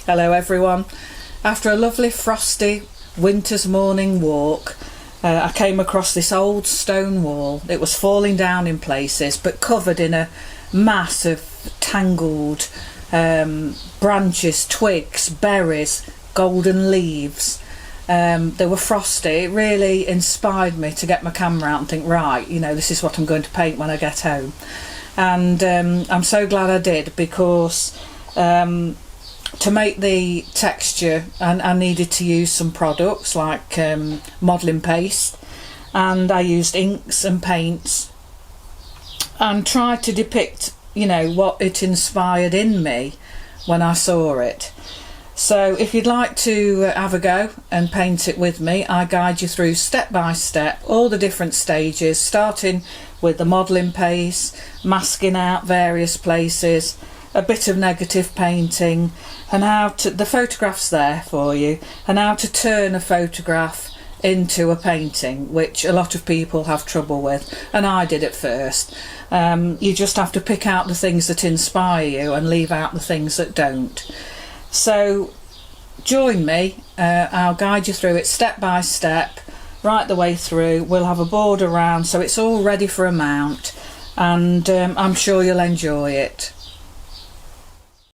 Hello everyone. After a lovely frosty winter's morning walk, I came across this old stone wall. It was falling down in places but covered in a mass of tangled branches, twigs, berries, golden leaves. They were frosty. It really inspired me to get my camera out and think, right, you know, this is what I'm going to paint when I get home. And I'm so glad I did, because to make the texture I needed to use some products like modelling paste, and I used inks and paints and tried to depict, you know, what it inspired in me when I saw it. So if you'd like to have a go and paint it with me, I guide you through step by step all the different stages, starting with the modelling paste, masking out various places, a bit of negative painting, and how to, the photograph's there for you, and how to turn a photograph into a painting, which a lot of people have trouble with, and I did at first. You just have to pick out the things that inspire you and leave out the things that don't. So join me, I'll guide you through it step by step, right the way through. We'll have a board around so it's all ready for a mount, and I'm sure you'll enjoy it.